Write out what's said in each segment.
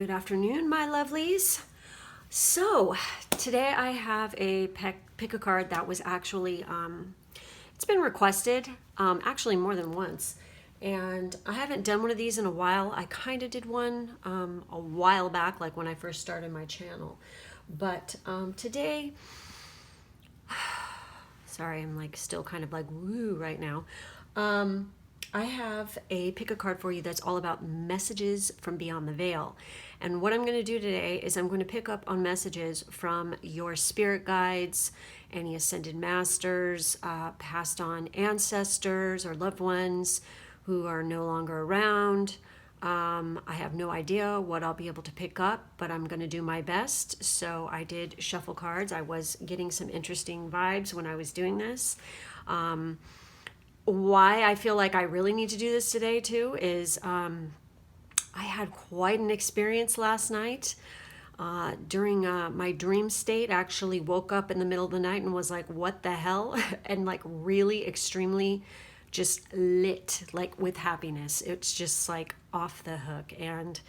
Good afternoon, my lovelies. So today I have a pick a card that was actually, it's been requested, actually more than once. And I haven't done one of these in a while. I kind of did one a while back, like when I first started my channel. But today, sorry, I'm like still kind of like woo right now. I have a pick a card for you that's all about messages from beyond the veil. And what I'm going to do today is I'm going to pick up on messages from your spirit guides, any ascended masters, passed on ancestors or loved ones who are no longer around. I have no idea what I'll be able to pick up, but I'm going to do my best. So I did shuffle cards. I was getting some interesting vibes when I was doing this. Why I feel like I really need to do this today too is I had quite an experience last night. During my dream state, actually woke up in the middle of the night and was like, what the hell? And like really extremely just lit, like with happiness. It's just like off the hook. And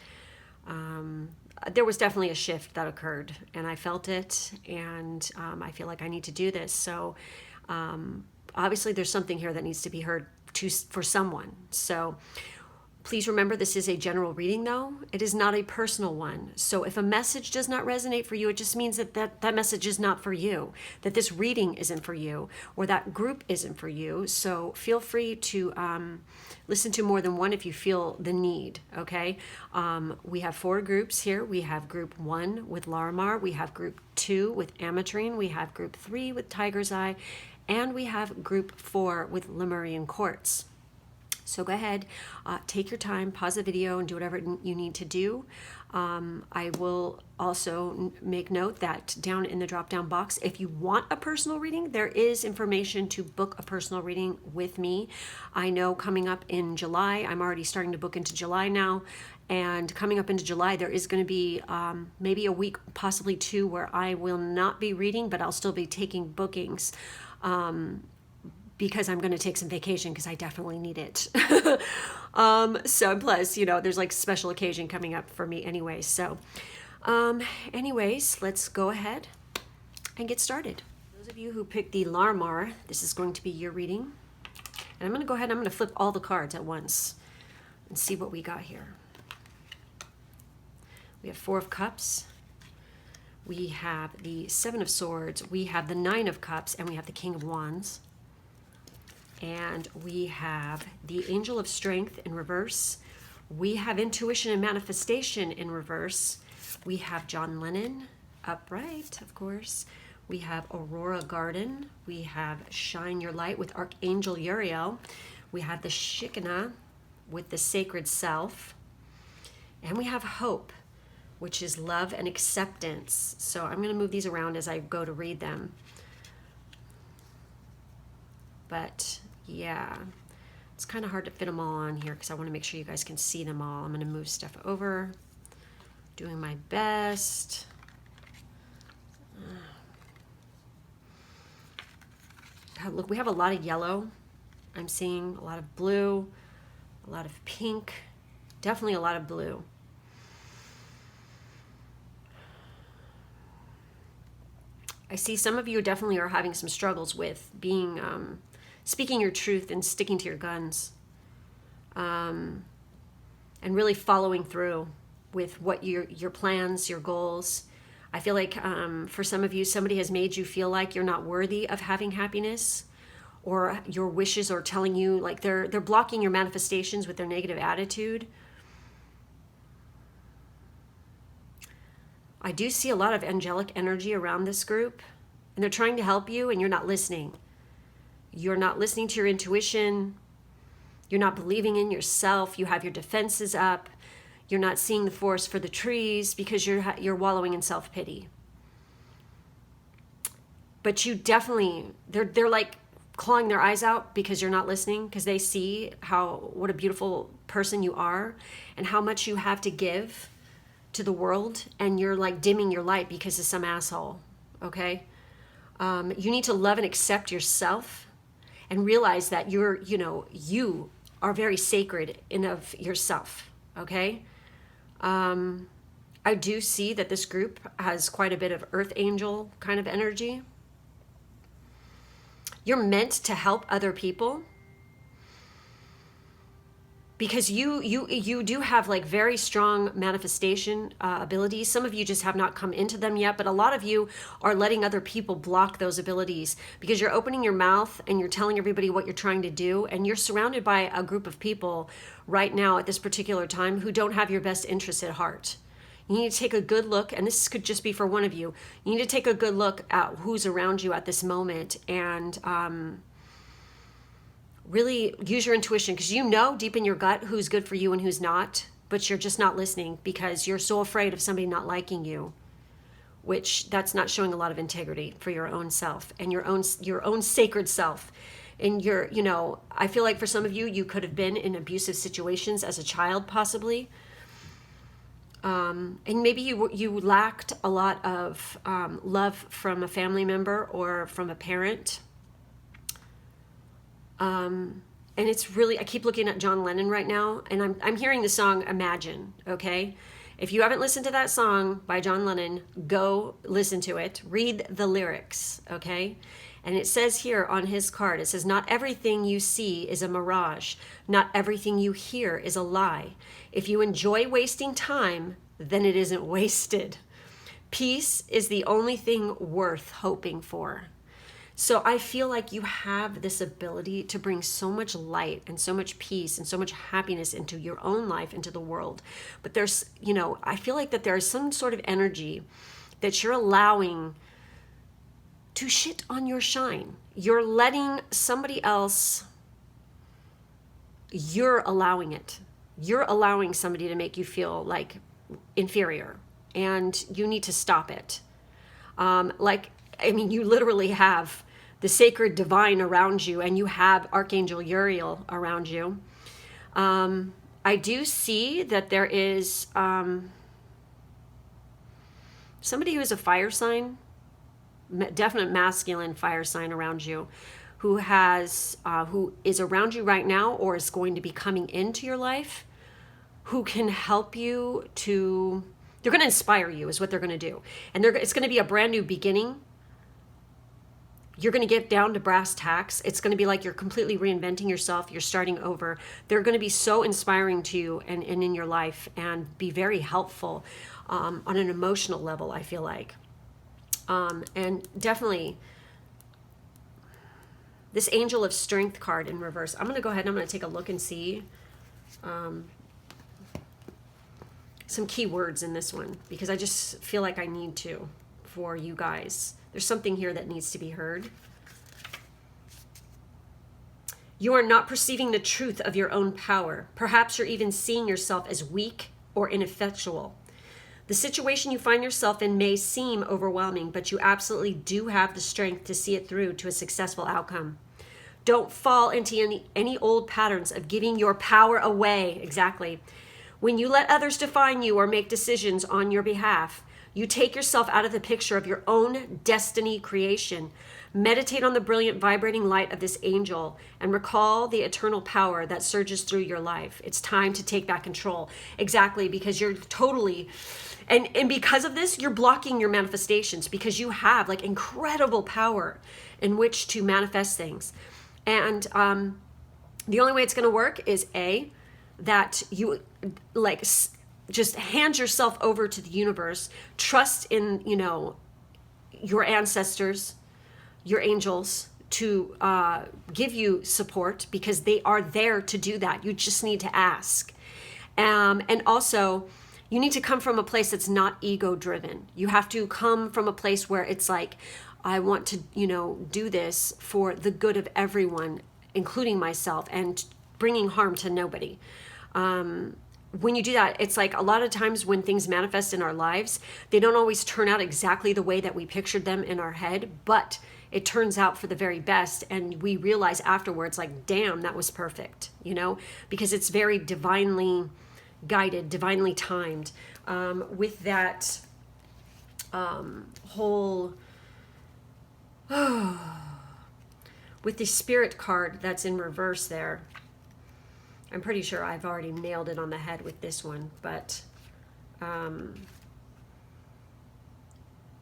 there was definitely a shift that occurred and I felt it. And I feel like I need to do this. So obviously there's something here that needs to be heard for someone. So please remember, this is a general reading though. It is not a personal one. So if a message does not resonate for you, it just means that message is not for you, that this reading isn't for you, or that group isn't for you. So feel free to listen to more than one if you feel the need, okay? We have 4 groups here. We have group 1 with Larimar. We have group 2 with Ametrine. We have group 3 with Tiger's Eye. And we have group 4 with Lemurian Quartz. So go ahead, take your time, pause the video, and do whatever you need to do. I will also make note that down in the drop-down box, if you want a personal reading, there is information to book a personal reading with me. I know coming up in July, I'm already starting to book into July now, and coming up into July, there is going to be maybe a week, possibly 2, where I will not be reading, but I'll still be taking bookings. Because I'm going to take some vacation because I definitely need it. So plus, you know, there's like special occasion coming up for me anyway. So anyways, let's go ahead and get started. Those of you who picked the Larimar, this is going to be your reading. And I'm going to go ahead and I'm going to flip all the cards at once and see what we got here. We have 4 of Cups. We have the 7 of Swords. We have the 9 of Cups, and we have the King of Wands. And we have the Angel of Strength in reverse. We have Intuition and Manifestation in reverse. We have John Lennon upright, of course. We have Aurora Garden. We have Shine Your Light with Archangel Uriel. We have the Shekinah with the Sacred Self. And we have Hope, which is love and acceptance. So I'm going to move these around as I go to read them. But yeah, it's kind of hard to fit them all on here because I want to make sure you guys can see them all. I'm going to move stuff over, doing my best. Look, we have a lot of yellow. I'm seeing a lot of blue, a lot of pink, definitely a lot of blue. I see some of you definitely are having some struggles with being, speaking your truth and sticking to your guns, and really following through with what your plans, your goals. I feel like for some of you, somebody has made you feel like you're not worthy of having happiness, or your wishes are telling you like they're blocking your manifestations with their negative attitude. I do see a lot of angelic energy around this group, and they're trying to help you, and you're not listening. You're not listening to your intuition. You're not believing in yourself. You have your defenses up. You're not seeing the forest for the trees because you're wallowing in self-pity. But you definitely, they're like clawing their eyes out because you're not listening, because they see what a beautiful person you are and how much you have to give to the world, and you're like dimming your light because of some asshole. Okay, you need to love and accept yourself and realize that you are very sacred in of yourself. Okay, I do see that this group has quite a bit of earth angel kind of energy. You're meant to help other people because you do have like very strong manifestation abilities. Some of you just have not come into them yet, but a lot of you are letting other people block those abilities because you're opening your mouth and you're telling everybody what you're trying to do, and you're surrounded by a group of people right now at this particular time who don't have your best interests at heart. You need to take a good look, and this could just be for one of you. You need to take a good look at who's around you at this moment and really use your intuition, because you know deep in your gut who's good for you and who's not, but you're just not listening because you're so afraid of somebody not liking you, which that's not showing a lot of integrity for your own self and your own sacred self. And I feel like for some of you, you could have been in abusive situations as a child, possibly. And maybe you lacked a lot of love from a family member or from a parent. And it's really, I keep looking at John Lennon right now, and I'm hearing the song Imagine, okay? If you haven't listened to that song by John Lennon, go listen to it. Read the lyrics, okay? And it says here on his card, it says, not everything you see is a mirage. Not everything you hear is a lie. If you enjoy wasting time, then it isn't wasted. Peace is the only thing worth hoping for. So I feel like you have this ability to bring so much light and so much peace and so much happiness into your own life, into the world. But there's, I feel like that there is some sort of energy that you're allowing to shit on your shine. You're letting somebody else, you're allowing it. You're allowing somebody to make you feel like inferior, and you need to stop it. You literally have the sacred divine around you, and you have Archangel Uriel around you. I do see that there is somebody who is a fire sign, definite masculine fire sign around you, who is around you right now or is going to be coming into your life, who can help you to, they're going to inspire you is what they're going to do. And it's going to be a brand new beginning. You're going to get down to brass tacks. It's going to be like you're completely reinventing yourself. You're starting over. They're going to be so inspiring to you and in your life, and be very helpful on an emotional level, I feel like. And definitely this Angel of Strength card in reverse. I'm going to go ahead and I'm going to take a look and see some key words in this one, because I just feel like I need to for you guys. There's something here that needs to be heard. You are not perceiving the truth of your own power. Perhaps you're even seeing yourself as weak or ineffectual. The situation you find yourself in may seem overwhelming, but you absolutely do have the strength to see it through to a successful outcome. Don't fall into any old patterns of giving your power away. Exactly. When you let others define you or make decisions on your behalf, you take yourself out of the picture of your own destiny creation. Meditate on the brilliant, vibrating light of this angel and recall the eternal power that surges through your life. It's time to take back control. Exactly, because you're totally, and because of this, you're blocking your manifestations, because you have like incredible power in which to manifest things. And the only way it's going to work is that you just hand yourself over to the universe, trust in, your ancestors, your angels, to give you support, because they are there to do that. You just need to ask. And also, you need to come from a place that's not ego driven. You have to come from a place where it's like, I want to, do this for the good of everyone, including myself, and bringing harm to nobody. When you do that, it's like a lot of times when things manifest in our lives, they don't always turn out exactly the way that we pictured them in our head, but it turns out for the very best. And we realize afterwards, like, damn, that was perfect, because it's very divinely guided, divinely timed. With that whole, with the Spirit card that's in reverse there, I'm pretty sure I've already nailed it on the head with this one, but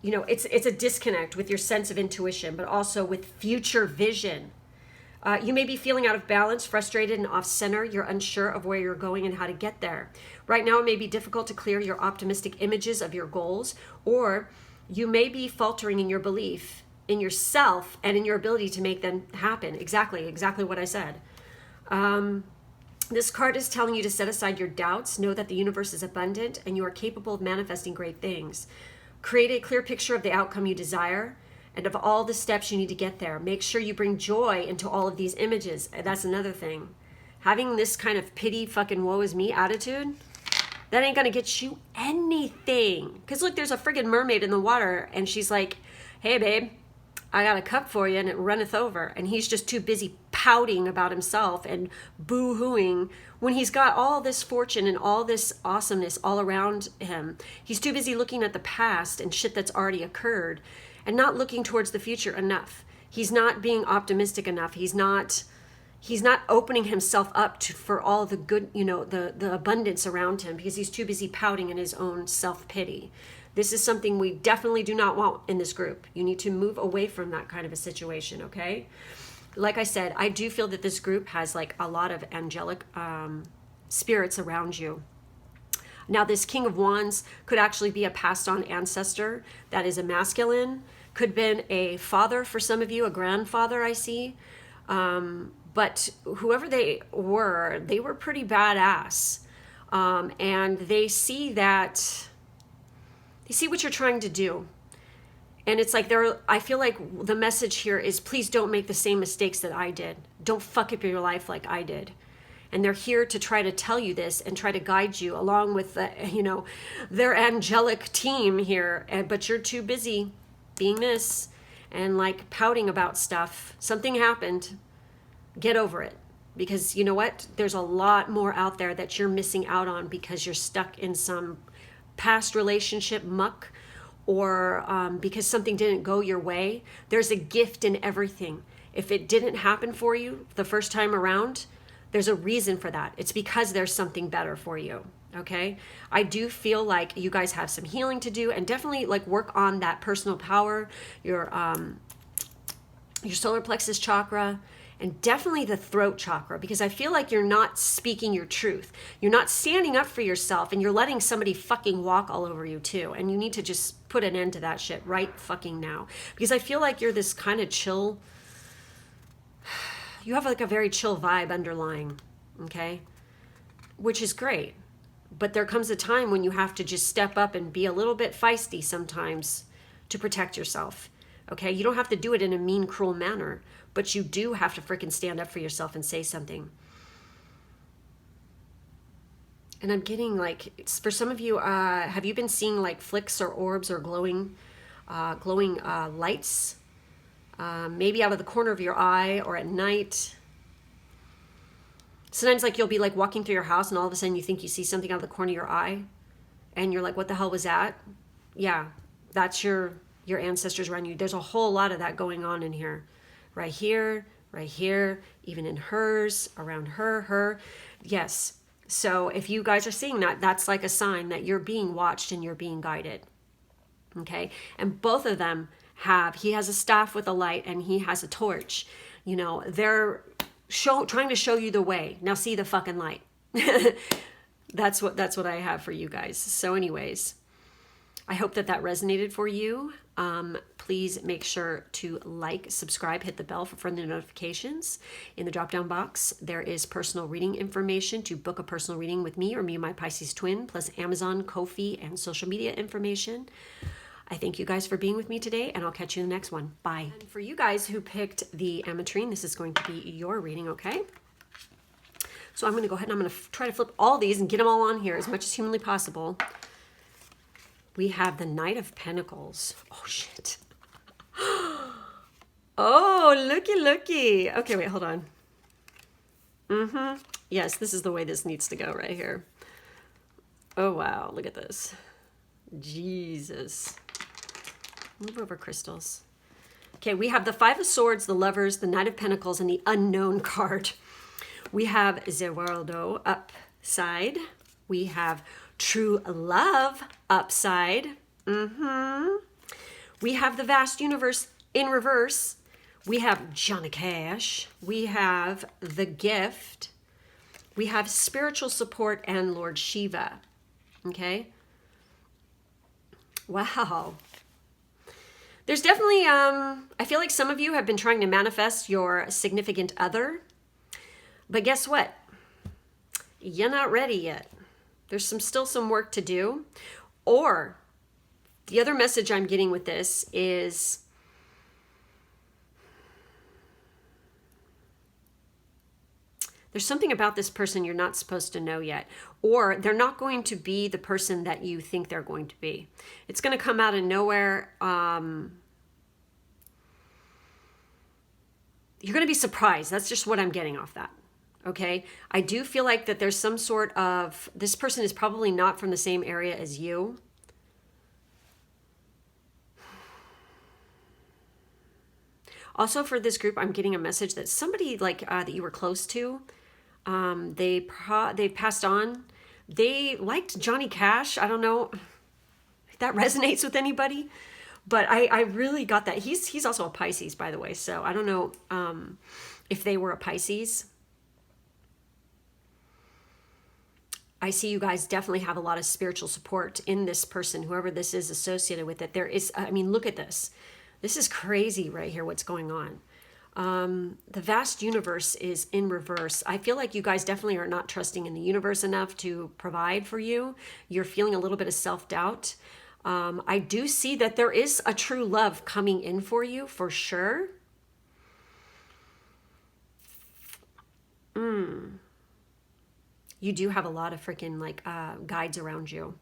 you know, it's a disconnect with your sense of intuition, but also with future vision. You may be feeling out of balance, frustrated, and off center. You're unsure of where you're going and how to get there. Right now, it may be difficult to clear your optimistic images of your goals, or you may be faltering in your belief in yourself and in your ability to make them happen. Exactly what I said. This card is telling you to set aside your doubts, know that the universe is abundant, and you are capable of manifesting great things. Create a clear picture of the outcome you desire and of all the steps you need to get there. Make sure you bring joy into all of these images. That's another thing. Having this kind of pity, fucking woe is me attitude, that ain't gonna get you anything. Because look, there's a friggin' mermaid in the water, and she's like, hey, babe, I got a cup for you, and it runneth over. And he's just too busy pouting about himself and boo-hooing when he's got all this fortune and all this awesomeness all around him. He's too busy looking at the past and shit that's already occurred and not looking towards the future enough. He's not being optimistic enough. He's not opening himself up for all the good, you know, the abundance around him, because he's too busy pouting in his own self-pity. This is something we definitely do not want in this group. You need to move away from that kind of a situation, okay? Like I said, I do feel that this group has like a lot of angelic spirits around you. Now, this King of Wands could actually be a passed on ancestor that is a masculine, could have been a father for some of you, a grandfather I see. But whoever they were pretty badass. And they see what you're trying to do. And it's like I feel like the message here is, please don't make the same mistakes that I did. Don't fuck up your life like I did. And they're here to try to tell you this and try to guide you along with their angelic team here. But you're too busy being this and like pouting about stuff. Something happened. Get over it. Because you know what? There's a lot more out there that you're missing out on because you're stuck in some past relationship muck, or because something didn't go your way. There's a gift in everything. If it didn't happen for you the first time around, there's a reason for that. It's because there's something better for you. Okay? I do feel like you guys have some healing to do, and definitely like work on that personal power, your solar plexus chakra, and definitely the throat chakra, because I feel like you're not speaking your truth. You're not standing up for yourself, and you're letting somebody fucking walk all over you too. And you need to just put an end to that shit right fucking now. Because I feel like you're this kind of chill, you have like a very chill vibe underlying, okay? Which is great. But there comes a time when you have to just step up and be a little bit feisty sometimes to protect yourself, okay? You don't have to do it in a mean, cruel manner, but you do have to freaking stand up for yourself and say something. And I'm getting like, for some of you, have you been seeing like flicks or orbs or glowing lights? Maybe out of the corner of your eye or at night. Sometimes like you'll be like walking through your house and all of a sudden you think you see something out of the corner of your eye. And you're like, what the hell was that? Yeah, that's your ancestors around you. There's a whole lot of that going on in here. Right here, even in hers, around her. Yes. So if you guys are seeing that, that's like a sign that you're being watched and you're being guided. Okay. And both of them he has a staff with a light and he has a torch. You know, they're trying to show you the way. Now see the fucking light. That's what I have for you guys. So anyways, I hope that resonated for you. Please make sure to like, subscribe, hit the bell for further notifications. In the drop-down box, there is personal reading information to book a personal reading with me or me and my Pisces-Twin, plus Amazon, Ko-fi, and social media information. I thank you guys for being with me today, and I'll catch you in the next one. Bye. And for you guys who picked the ametrine, this is going to be your reading, okay? So I'm going to go ahead and I'm going to try to flip all these and get them all on here as much as humanly possible. We have the Knight of Pentacles. Oh, shit. Oh, looky. Okay, wait, hold on. Yes, this is the way this needs to go right here. Oh, wow, look at this. Jesus. Move over, crystals. Okay, we have the Five of Swords, the Lovers, the Knight of Pentacles, and the Unknown card. We have Zeraldo upside. We have True Love upside. We have the vast universe in reverse. We have Johnny Cash. We have the gift. We have spiritual support and Lord Shiva. Okay? Wow. There's definitely, I feel like some of you have been trying to manifest your significant other. But guess what? You're not ready yet. There's still some work to do. Or the other message I'm getting with this is there's something about this person you're not supposed to know yet. Or they're not going to be the person that you think they're going to be. It's going to come out of nowhere. You're going to be surprised. That's just what I'm getting off that. Okay? I do feel like that there's some sort of, this person is probably not from the same area as you. Also for this group, I'm getting a message that somebody like that you were close to, they passed on. They liked Johnny Cash. I don't know if that resonates with anybody, but I really got that. He's also a Pisces, by the way. So I don't know if they were a Pisces. I see you guys definitely have a lot of spiritual support in this person, whoever this is associated with it. There is, I mean, look at this. This is crazy right here, what's going on. The vast universe is in reverse. I feel like you guys definitely are not trusting in the universe enough to provide for you. You're feeling a little bit of self-doubt. I do see that there is a true love coming in for you, for sure. You do have a lot of freaking like guides around you.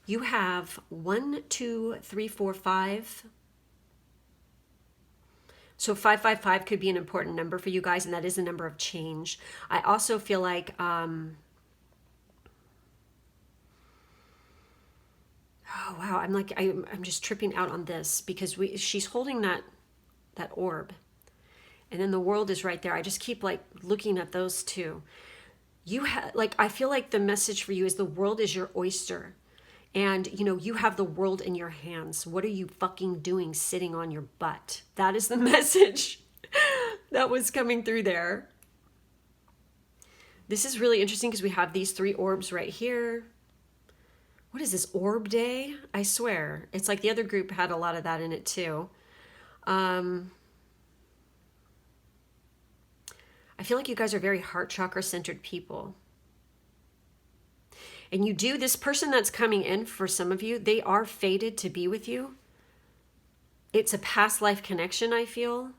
You have 1, 2, 3, 4, 5. So 555 could be an important number for you guys, and that is a number of change. I also feel like oh wow, I'm just tripping out on this because she's holding that orb. And then the world is right there. I just keep like looking at those two. I feel like the message for you is the world is your oyster. And, you know, you have the world in your hands. What are you fucking doing sitting on your butt? That is the message that was coming through there. This is really interesting because we have these 3 orbs right here. What is this, orb day? I swear. It's like the other group had a lot of that in it too. I feel like you guys are very heart chakra centered people. And you do, this person that's coming in for some of you, they are fated to be with you. It's a past life connection, I feel.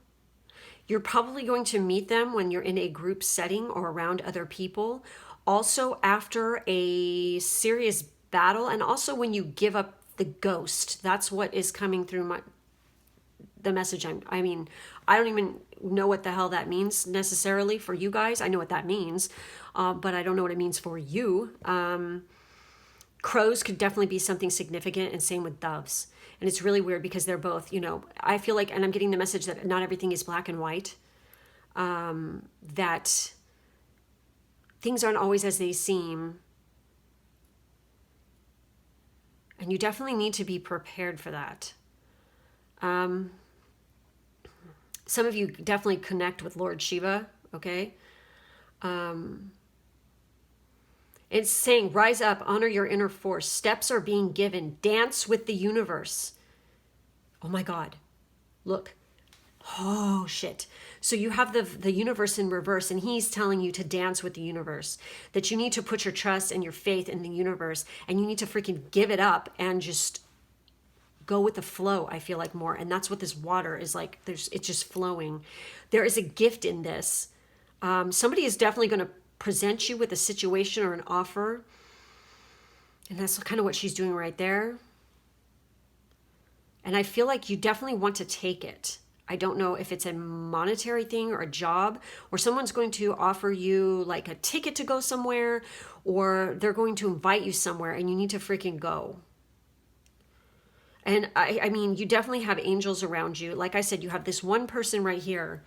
You're probably going to meet them when you're in a group setting or around other people. Also after a serious battle, and also when you give up the ghost. That's what is coming through the message. I mean, I don't even know what the hell that means necessarily for you guys. I know what that means, but I don't know what it means for you. Crows could definitely be something significant, and same with doves. And it's really weird because they're both, you know, I feel like, and I'm getting the message that not everything is black and white, that things aren't always as they seem. And you definitely need to be prepared for that. Some of you definitely connect with Lord Shiva, okay? It's saying, rise up, honor your inner force. Steps are being given. Dance with the universe. Oh my God. Look. Oh, shit. So you have the universe in reverse, and he's telling you to dance with the universe, that you need to put your trust and your faith in the universe, and you need to freaking give it up and just go with the flow, I feel like, more. And that's what this water is like. It's just flowing. There is a gift in this. Somebody is definitely going to present you with a situation or an offer. And that's kind of what she's doing right there. And I feel like you definitely want to take it. I don't know if it's a monetary thing or a job, or someone's going to offer you like a ticket to go somewhere, or they're going to invite you somewhere and you need to freaking go. And I mean, you definitely have angels around you. Like I said, you have this one person right here.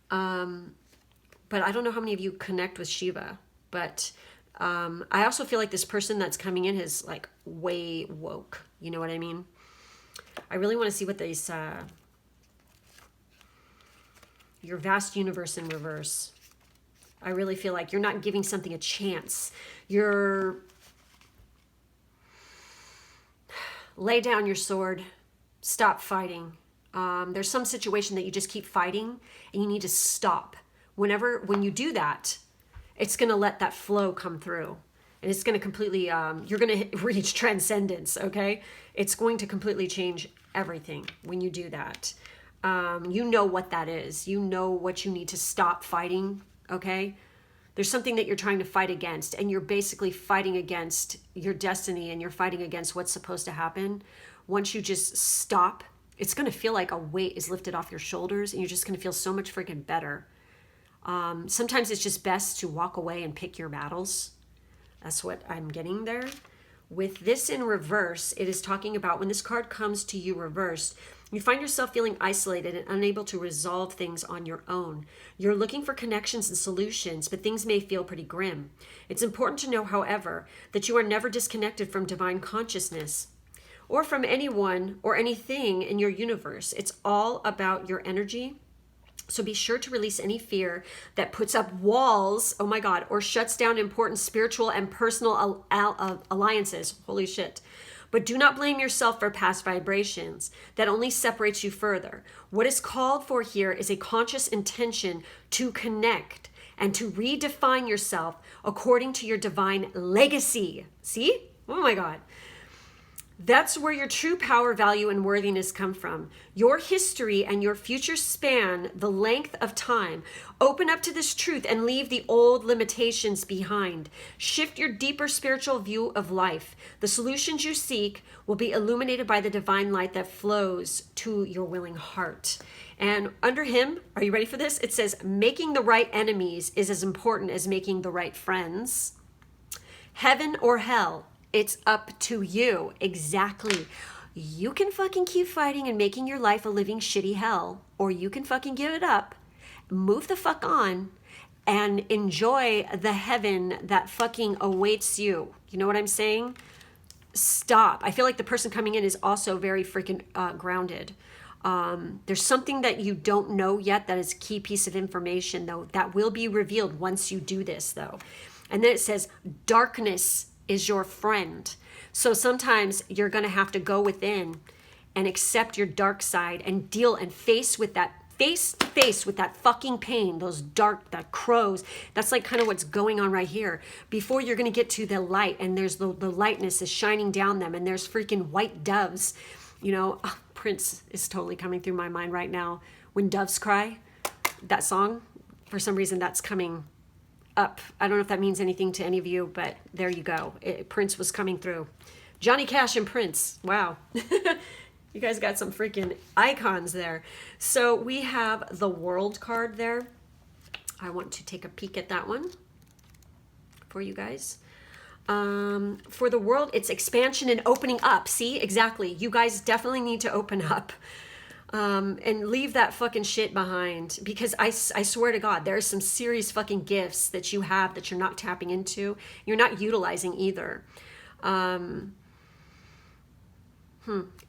But I don't know how many of you connect with Shiva. But I also feel like this person that's coming in is like way woke. You know what I mean? I really want to see what these, your vast universe in reverse. I really feel like you're not giving something a chance. You're, lay down your sword, stop fighting. There's some situation that you just keep fighting and you need to stop. When you do that, it's going to let that flow come through. And it's going to completely, you're going to reach transcendence, okay? It's going to completely change everything when you do that. You know what that is. You know what you need to stop fighting, okay? There's something that you're trying to fight against, and you're basically fighting against your destiny, and you're fighting against what's supposed to happen. Once you just stop, it's going to feel like a weight is lifted off your shoulders, and you're just going to feel so much freaking better. Sometimes it's just best to walk away and pick your battles. That's what I'm getting there. With this in reverse, it is talking about when this card comes to you reversed, you find yourself feeling isolated and unable to resolve things on your own. You're looking for connections and solutions, but things may feel pretty grim. It's important to know, however, that you are never disconnected from divine consciousness or from anyone or anything in your universe. It's all about your energy. So be sure to release any fear that puts up walls, oh my God, or shuts down important spiritual and personal alliances. Holy shit. But do not blame yourself for past vibrations. That only separates you further. What is called for here is a conscious intention to connect and to redefine yourself according to your divine legacy. See? Oh my God. That's where your true power, value, and worthiness come from. Your history and your future span the length of time. Open up to this truth and leave the old limitations behind. Shift your deeper spiritual view of life. The solutions you seek will be illuminated by the divine light that flows to your willing heart. And under him, are you ready for this? It says, making the right enemies is as important as making the right friends. Heaven or hell, it's up to you. Exactly. You can fucking keep fighting and making your life a living shitty hell, or you can fucking give it up, move the fuck on, and enjoy the heaven that fucking awaits you. You know what I'm saying? Stop. I feel like the person coming in is also very freaking grounded. There's something that you don't know yet that is a key piece of information, though, that will be revealed once you do this, though. And then it says, darkness is your friend. So sometimes you're going to have to go within and accept your dark side and deal and face with that, face to face with that fucking pain, those dark, that crows. That's like kind of what's going on right here. Before you're going to get to the light, and there's the lightness is shining down them, and there's freaking white doves. You know, Prince is totally coming through my mind right now. When Doves Cry, that song, for some reason that's coming up. I don't know if that means anything to any of you, but there you go. Prince was coming through. Johnny Cash and Prince. Wow. You guys got some freaking icons there. So we have the World card there. I want to take a peek at that one for you guys. For the World, it's expansion and opening up. See, exactly. You guys definitely need to open up. And leave that fucking shit behind, because I swear to God, there are some serious fucking gifts that you have that you're not tapping into. You're not utilizing either.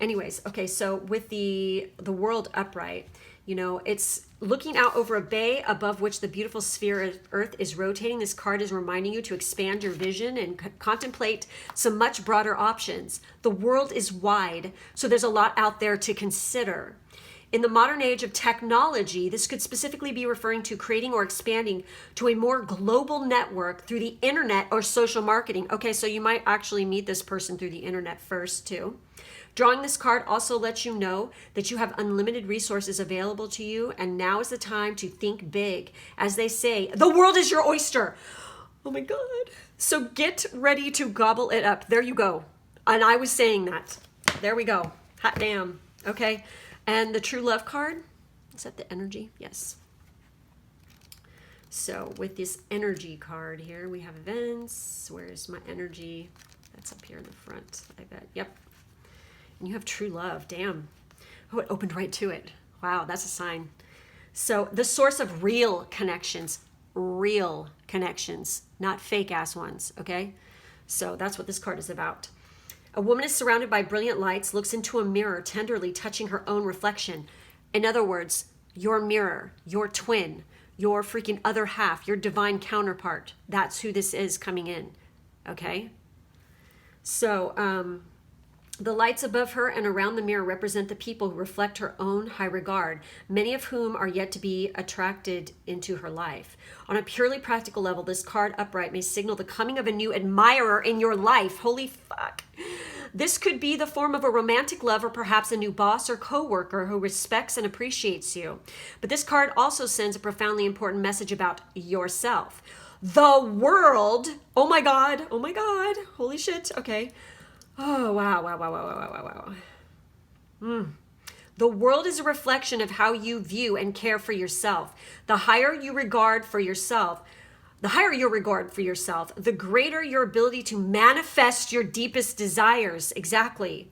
Anyways, okay, so with the World upright, you know, it's looking out over a bay above which the beautiful sphere of Earth is rotating. This card is reminding you to expand your vision and contemplate some much broader options. The world is wide, so there's a lot out there to consider. In the modern age of technology, this could specifically be referring to creating or expanding to a more global network through the internet or social marketing. Okay, so you might actually meet this person through the internet first too. Drawing this card also lets you know that you have unlimited resources available to you, and now is the time to think big. As they say, the world is your oyster. Oh my God. So get ready to gobble it up. There you go. And I was saying that. There we go. Hot damn. Okay. And the True Love card, is that the energy? Yes. So with this energy card here, we have events. Where's my energy? That's up here in the front, I bet. Yep. And you have true love. Damn. Oh, it opened right to it. Wow, that's a sign. So the source of real connections. real connections, not fake ass ones, okay? So that's what this card is about. A woman is surrounded by brilliant lights, looks into a mirror, tenderly touching her own reflection. In other words, your mirror, your twin, your freaking other half, your divine counterpart. That's who this is coming in, okay? So, the lights above her and around the mirror represent the people who reflect her own high regard, many of whom are yet to be attracted into her life. On a purely practical level, this card upright may signal the coming of a new admirer in your life. Holy fuck. This could be the form of a romantic love or perhaps a new boss or coworker who respects and appreciates you. But this card also sends a profoundly important message about yourself. The world, oh my God, holy shit, okay. Oh, wow. The world is a reflection of how you view and care for yourself. The higher your regard for yourself, the greater your ability to manifest your deepest desires. Exactly.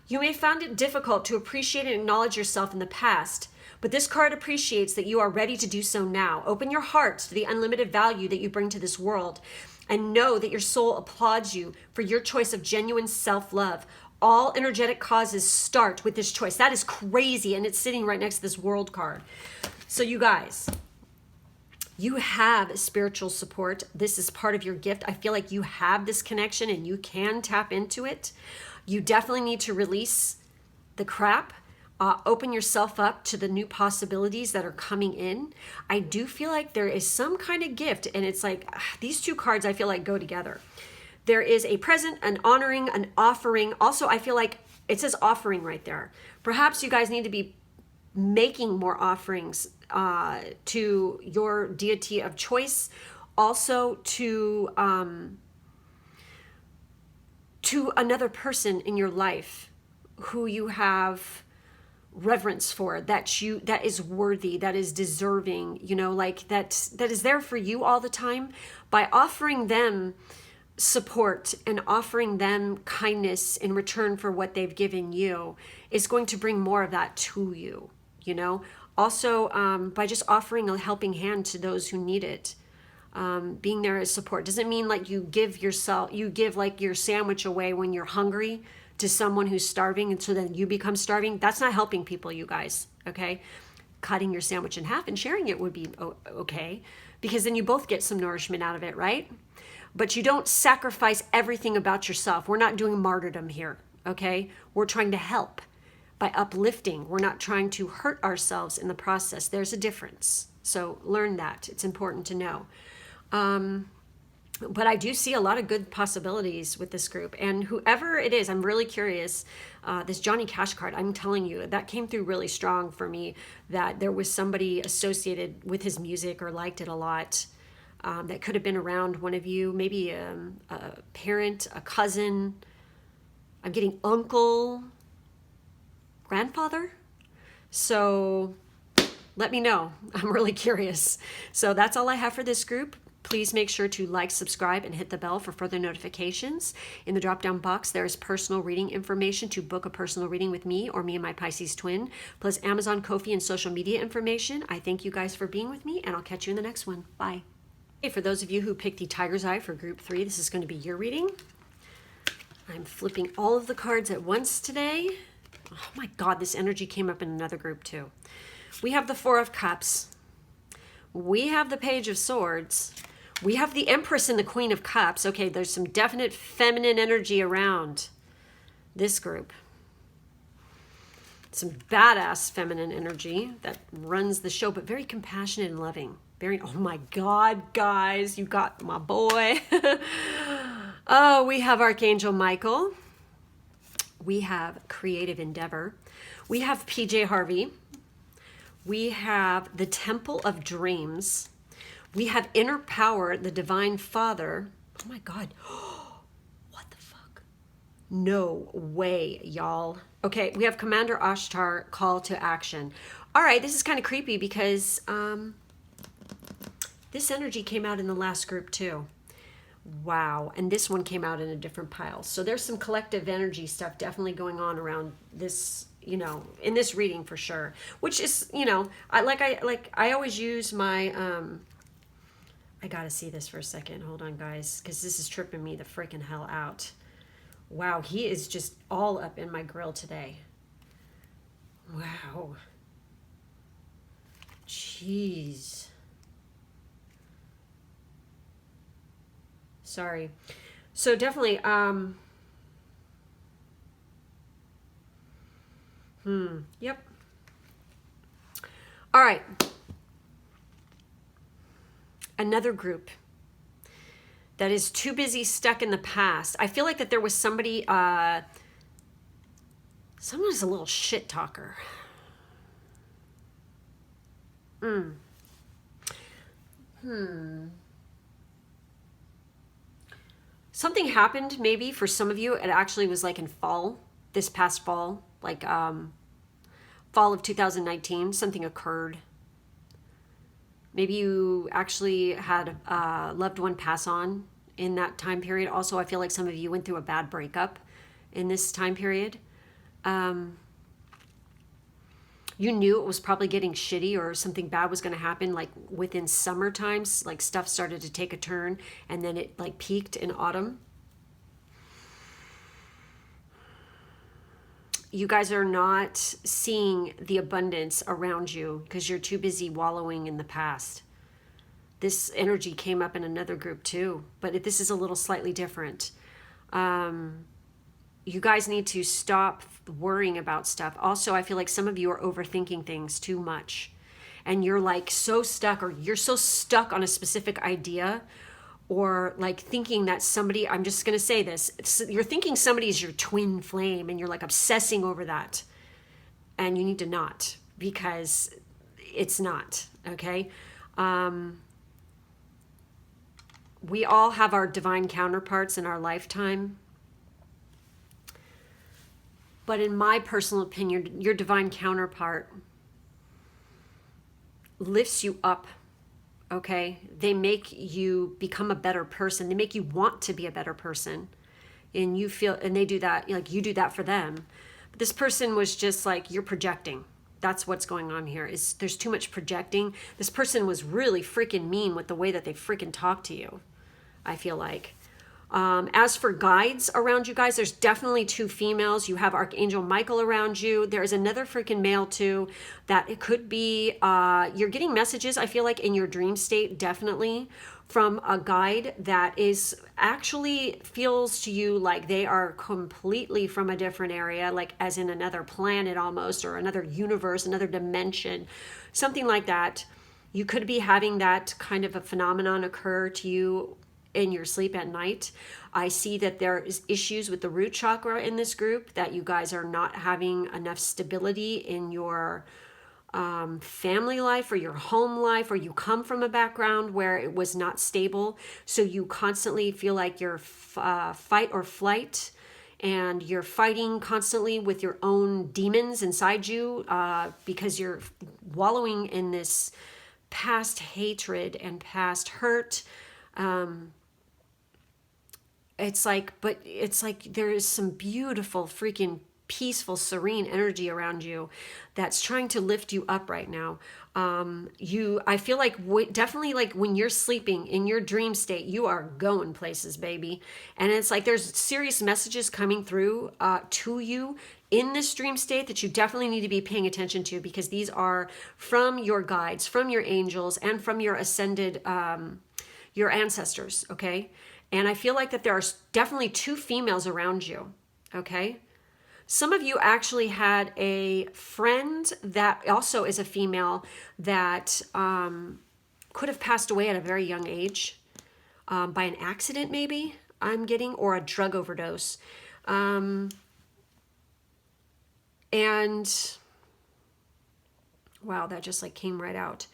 You may find it difficult to appreciate and acknowledge yourself in the past, but this card appreciates that you are ready to do so now. Open your heart to the unlimited value that you bring to this world, and know that your soul applauds you for your choice of genuine self-love. All energetic causes start with this choice. That is crazy, and it's sitting right next to this world card. So you guys, you have spiritual support. This is part of your gift. I feel like you have this connection and you can tap into it. You definitely need to release the crap. Open yourself up to the new possibilities that are coming in. I do feel like there is some kind of gift, and it's like these two cards I feel like go together. There is a present, an honoring, an offering. Also, I feel like it says offering right there. Perhaps you guys need to be making more offerings to your deity of choice. Also to another person in your life who you have reverence for, that is worthy, that is deserving, like that is there for you all the time. By offering them support and offering them kindness in return for what they've given you is going to bring more of that to you, Also, by just offering a helping hand to those who need it, being there as support doesn't mean like you give like your sandwich away when you're hungry to someone who's starving, and so then you become starving. That's not helping people, you guys, okay? Cutting your sandwich in half and sharing it would be okay, because then you both get some nourishment out of it, right? But you don't sacrifice everything about yourself. We're not doing martyrdom here, okay? We're trying to help by uplifting. We're not trying to hurt ourselves in the process. There's a difference. So learn that. It's important to know. But I do see a lot of good possibilities with this group. And whoever it is, I'm really curious. This Johnny Cash card, I'm telling you, that came through really strong for me, that there was somebody associated with his music or liked it a lot. That could have been around one of you, maybe a parent, a cousin. I'm getting uncle, grandfather. So let me know. I'm really curious. So that's all I have for this group. Please make sure to like, subscribe, and hit the bell for further notifications. In the drop-down box, there is personal reading information to book a personal reading with me or me and my Pisces twin, plus Amazon, Ko-fi, and social media information. I thank you guys for being with me, and I'll catch you in the next one. Bye. Hey, for those of you who picked the Tiger's Eye for group 3, this is going to be your reading. I'm flipping all of the cards at once today. Oh my God, this energy came up in another group too. We have the Four of Cups. We have the Page of Swords. We have the Empress and the Queen of Cups. Okay, there's some definite feminine energy around this group. Some badass feminine energy that runs the show, but very compassionate and loving. Oh my God, guys, you got my boy. Oh, we have Archangel Michael. We have Creative Endeavor. We have PJ Harvey. We have the Temple of Dreams. We have Inner Power, the Divine Father. Oh my God. What the fuck? No way, y'all. Okay, we have Commander Ashtar, Call to Action. All right, this is kind of creepy because this energy came out in the last group too. Wow, and this one came out in a different pile. So there's some collective energy stuff definitely going on around this you know, in this reading for sure, which is, you know, I always use my, I gotta see this for a second. Hold on, guys, because this is tripping me the freaking hell out. Wow, he is just all up in my grill today. Wow. Jeez. Sorry. So definitely, yep. All right. Another group that is too busy stuck in the past. I feel like that there was somebody, someone's a little shit talker. Something happened maybe for some of you. It actually was like in fall, this past fall, like fall of 2019, something occurred. Maybe you actually had a loved one pass on in that time period. Also, I feel like some of you went through a bad breakup in this time period. You knew it was probably getting shitty or something bad was going to happen, like within summer times, like stuff started to take a turn, and then it like peaked in autumn. You guys are not seeing the abundance around you because you're too busy wallowing in the past. This energy came up in another group too, but this is a little slightly different. You guys need to stop worrying about stuff. Also, I feel like some of you are overthinking things too much, and you're like so stuck, or you're so stuck on a specific idea, or like thinking that somebody, I'm just going to say this, you're thinking somebody is your twin flame, and you're like obsessing over that, and you need to not, because it's not, okay? We all have our divine counterparts in our lifetime. But in my personal opinion, your divine counterpart lifts you up, okay? They make you become a better person. They make you want to be a better person. And you feel, and they do that, like you do that for them. But this person was just like, you're projecting. That's what's going on here. There's too much projecting. This person was really freaking mean with the way that they freaking talk to you, I feel like. As for guides around you guys, there's definitely two females. You have Archangel Michael around you. There's another freaking male too, that it could be, you're getting messages, I feel like in your dream state, definitely from a guide that is actually feels to you like they are completely from a different area, like as in another planet almost, or another universe, another dimension, something like that. You could be having that kind of a phenomenon occur to you in your sleep at night. I see that there is issues with the root chakra in this group, that you guys are not having enough stability in your family life or your home life, or you come from a background where it was not stable. So you constantly feel like you're fight or flight, and you're fighting constantly with your own demons inside you, because you're wallowing in this past hatred and past hurt. It's like there is some beautiful, freaking peaceful, serene energy around you that's trying to lift you up right now. I feel like definitely, like when you're sleeping in your dream state, you are going places, baby. And it's like there's serious messages coming through to you in this dream state that you definitely need to be paying attention to, because these are from your guides, from your angels, and from your ascended, your ancestors, okay? And I feel like that there are definitely two females around you, okay? Some of you actually had a friend that also is a female that could have passed away at a very young age, by an accident maybe, I'm getting, or a drug overdose. And wow, that just like came right out.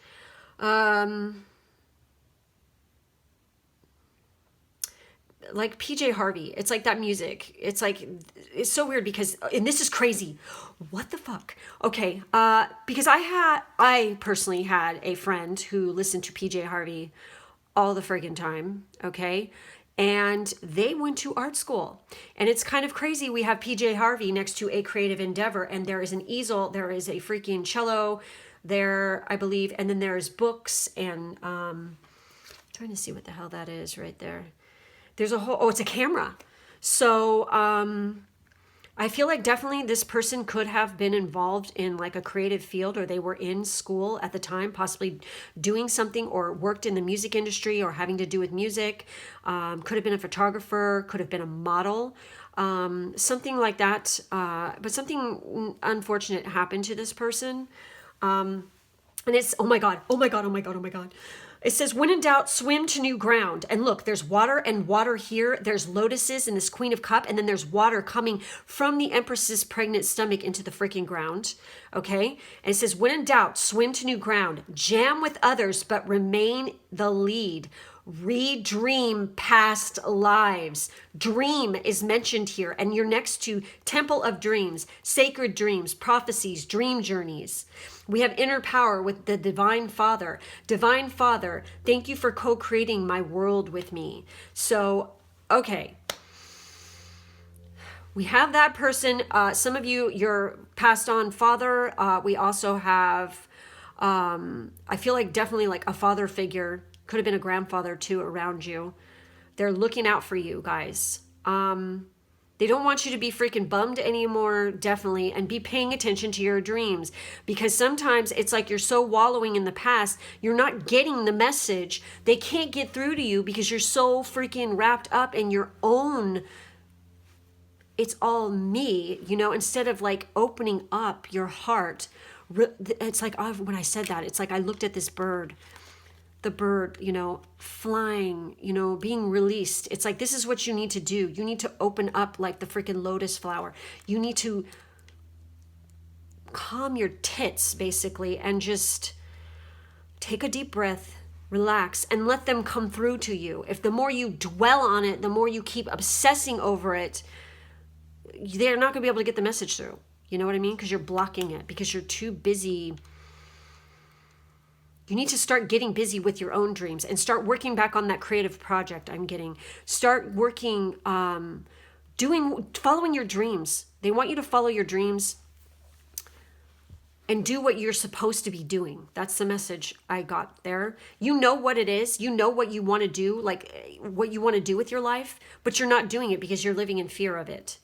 Like PJ Harvey, it's like that music. It's like, it's so weird because, and this is crazy. What the fuck? Okay, because I personally had a friend who listened to PJ Harvey all the friggin' time, okay? and they went to art school. And it's kind of crazy. We have PJ Harvey next to a creative endeavor, and there is an easel, there is a freaking cello there, I believe, and then there's books, and trying to see what the hell that is right there. There's a whole, oh, it's a camera. So I feel like definitely this person could have been involved in like a creative field, or they were in school at the time, possibly doing something, or worked in the music industry or having to do with music. Could have been a photographer, could have been a model, something like that. But something unfortunate happened to this person. And it's, oh my God, oh my God, oh my God, oh my God. It says, when in doubt, swim to new ground. And look, there's water and water here. There's lotuses and this Queen of Cup. And then there's water coming from the Empress's pregnant stomach into the freaking ground. Okay. And it says, when in doubt, swim to new ground. Jam with others, but remain the lead. Redream past lives. Dream is mentioned here. And you're next to Temple of Dreams, Sacred Dreams, Prophecies, Dream Journeys. We have inner power with the Divine Father. Divine Father, thank you for co-creating my world with me. So, okay. We have that person. Some of you, your passed on father. We also have, I feel like definitely like a father figure. Could have been a grandfather too around you. They're looking out for you guys. They don't want you to be freaking bummed anymore, definitely, and be paying attention to your dreams, because sometimes it's like you're so wallowing in the past, you're not getting the message. They can't get through to you because you're so freaking wrapped up in your own, it's all me, you know, instead of like opening up your heart. It's like, when I said that, it's like I looked at this bird, the bird, you know, flying, you know, being released. It's like, this is what you need to do. You need to open up like the freaking lotus flower. You need to calm your tits, basically, and just take a deep breath, relax, and let them come through to you. If the more you dwell on it, the more you keep obsessing over it, they're not going to be able to get the message through. You know what I mean? Because you're blocking it, because you're too busy. You need to start getting busy with your own dreams and start working back on that creative project I'm getting. Start working, following your dreams. They want you to follow your dreams and do what you're supposed to be doing. That's the message I got there. You know what it is. You know what you want to do, like what you want to do with your life, but you're not doing it because you're living in fear of it.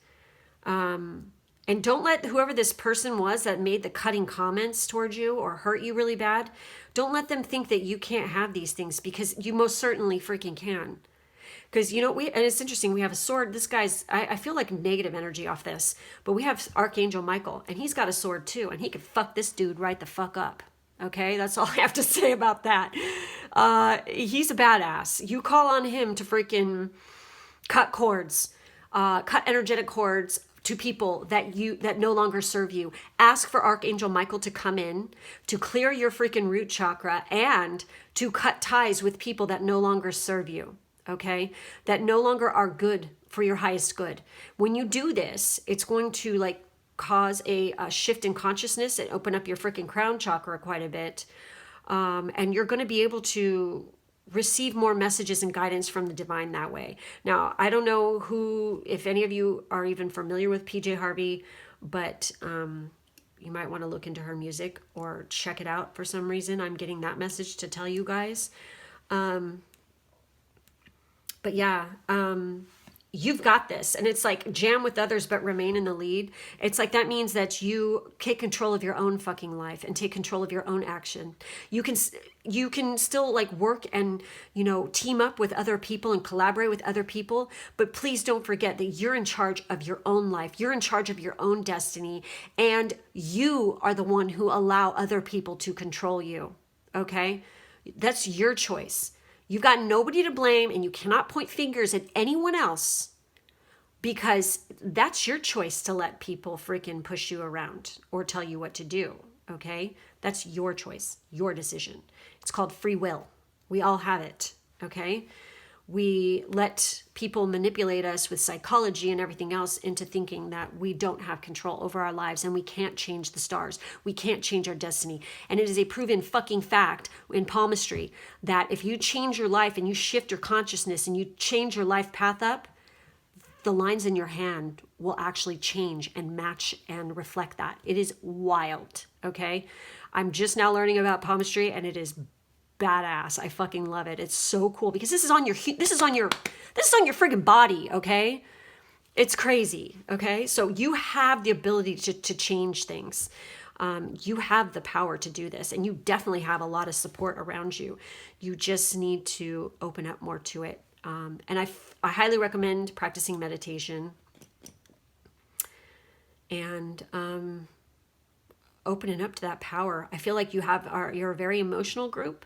And don't let whoever this person was that made the cutting comments towards you or hurt you really bad, don't let them think that you can't have these things, because you most certainly freaking can. Because, you know, and it's interesting, we have a sword. This guy's, I feel like negative energy off this, but we have Archangel Michael, and he's got a sword too, and he could fuck this dude right the fuck up. Okay, that's all I have to say about that. He's a badass. You call on him to freaking cut cords, cut energetic cords, to people that no longer serve you. Ask for Archangel Michael to come in, to clear your freaking root chakra, and to cut ties with people that no longer serve you, okay? That no longer are good for your highest good. When you do this, it's going to like cause a shift in consciousness and open up your freaking crown chakra quite a bit. And you're going to be able to receive more messages and guidance from the divine that way. Now, I don't know if any of you are even familiar with PJ Harvey, but you might want to look into her music or check it out for some reason. I'm getting that message to tell you guys. But yeah, you've got this. And it's like jam with others, but remain in the lead. It's like, that means that you take control of your own fucking life and take control of your own action. You can still like work and, you know, team up with other people and collaborate with other people. But please don't forget that you're in charge of your own life. You're in charge of your own destiny. And you are the one who allow other people to control you. Okay? That's your choice. You've got nobody to blame, and you cannot point fingers at anyone else, because that's your choice to let people freaking push you around or tell you what to do, okay? That's your choice, your decision. It's called free will. We all have it, okay? We let people manipulate us with psychology and everything else into thinking that we don't have control over our lives and we can't change the stars. We can't change our destiny. And it is a proven fucking fact in palmistry that if you change your life and you shift your consciousness and you change your life path up, the lines in your hand will actually change and match and reflect that. It is wild, okay? I'm just now learning about palmistry and it is badass. I fucking love it. It's so cool because this is on your friggin' body, okay? It's crazy, okay? So you have the ability to change things. You have the power to do this, and you definitely have a lot of support around you. You just need to open up more to it. And I highly recommend practicing meditation and opening up to that power. I feel like you're a very emotional group.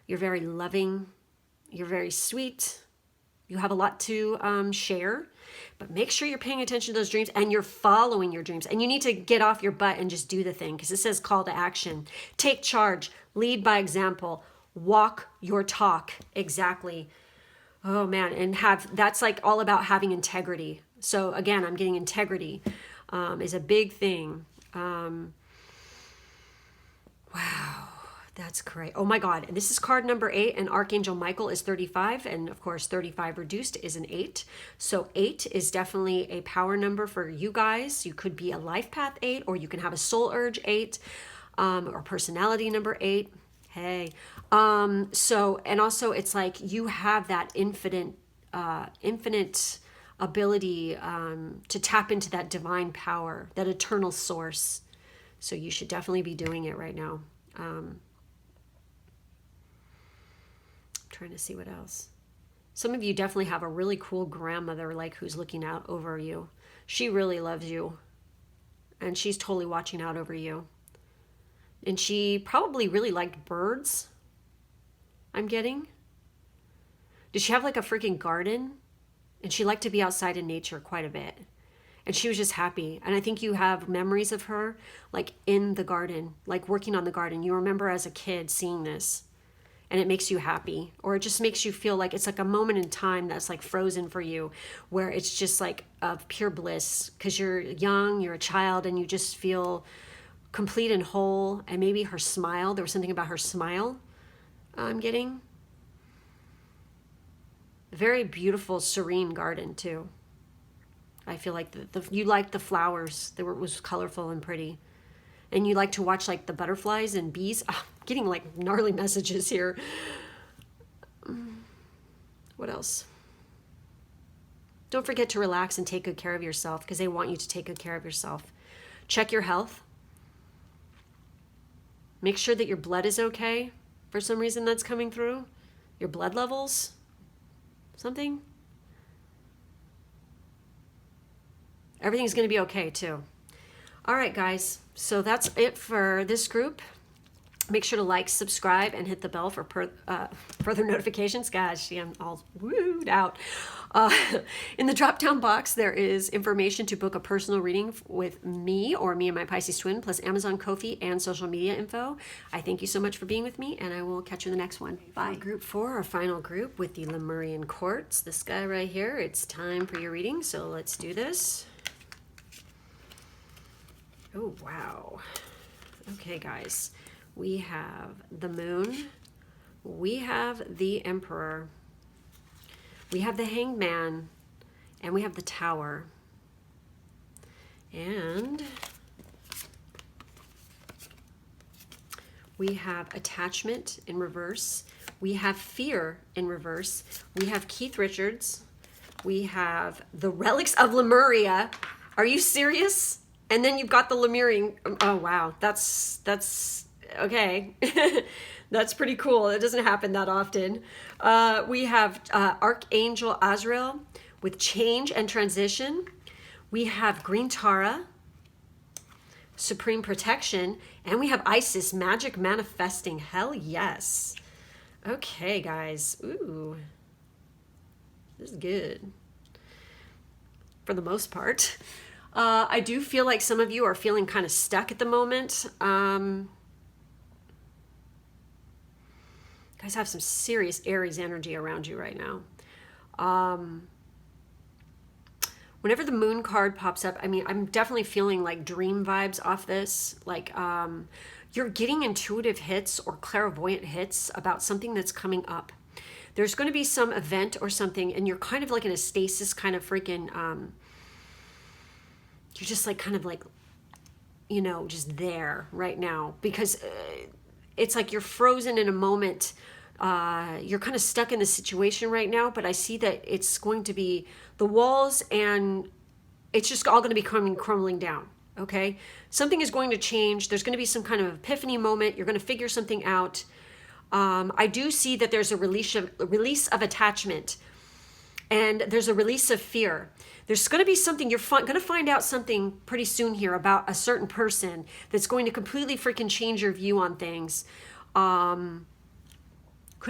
You're very loving. You're very sweet. You have a lot to share, but make sure you're paying attention to those dreams and you're following your dreams. And you need to get off your butt and just do the thing, because it says call to action. Take charge, lead by example, walk your talk. Exactly. Oh man, and that's like all about having integrity. So again, I'm getting integrity is a big thing. Wow. That's great. Oh my God. And this is card number 8, and Archangel Michael is 35. And of course, 35 reduced is an 8. So 8 is definitely a power number for you guys. You could be a life path 8, or you can have a soul urge 8, or personality number 8. Hey. So, and also it's like you have that infinite ability to tap into that divine power, that eternal source. So you should definitely be doing it right now. Trying to see what else. Some of you definitely have a really cool grandmother, like, who's looking out over you. She really loves you, and she's totally watching out over you. And she probably really liked birds, I'm getting. Did she have like a freaking garden? And she liked to be outside in nature quite a bit. And she was just happy. And I think you have memories of her like in the garden, like working on the garden. You remember as a kid seeing this, and it makes you happy, or it just makes you feel like it's like a moment in time that's like frozen for you, where it's just like of pure bliss because you're young, you're a child, and you just feel complete and whole. And maybe her smile, there was something about her smile I'm getting. Very beautiful, serene garden too. I feel like you liked the flowers. It was colorful and pretty. And you like to watch like the butterflies and bees. Oh, I'm getting like gnarly messages here. What else? Don't forget to relax and take good care of yourself, because they want you to take good care of yourself. Check your health. Make sure that your blood is okay. For some reason that's coming through. Your blood levels. Something. Everything's going to be okay too. All right, guys. So that's it for this group. Make sure to like, subscribe, and hit the bell for further notifications. Gosh, I'm all wooed out. In the drop-down box, there is information to book a personal reading with me or me and my Pisces-Twin, plus Amazon, Ko-fi, and social media info. I thank you so much for being with me, and I will catch you in the next one. Bye. Group 4, our final group with the Lemurian Quartz. This guy right here. It's time for your reading, so let's do this. Oh, wow. Okay, guys. We have the Moon. We have the Emperor. We have the Hanged Man. And we have the Tower. And we have Attachment in reverse. We have Fear in reverse. We have Keith Richards. We have the Relics of Lemuria. Are you serious? And then you've got the Lemurian. Oh, wow. That's okay. That's pretty cool. It doesn't happen that often. We have Archangel Azrael with Change and Transition. We have Green Tara, Supreme Protection. And we have Isis, Magic Manifesting. Hell yes. Okay, guys. Ooh. This is good. For the most part. I do feel like some of you are feeling kind of stuck at the moment. Guys have some serious Aries energy around you right now. Whenever the moon card pops up, I mean, I'm definitely feeling like dream vibes off this. Like, you're getting intuitive hits or clairvoyant hits about something that's coming up. There's going to be some event or something, and you're kind of like in a stasis kind of freaking, you're just like kind of like, you know, just there right now, because it's like you're frozen in a moment. You're kind of stuck in the situation right now, but I see that it's going to be the walls, and it's just all going to be crumbling down. Okay, something is going to change. There's going to be some kind of epiphany moment. You're going to figure something out. I do see that there's a release of attachment, and there's a release of fear. There's going to be something, you're going to find out something pretty soon here about a certain person that's going to completely freaking change your view on things. Could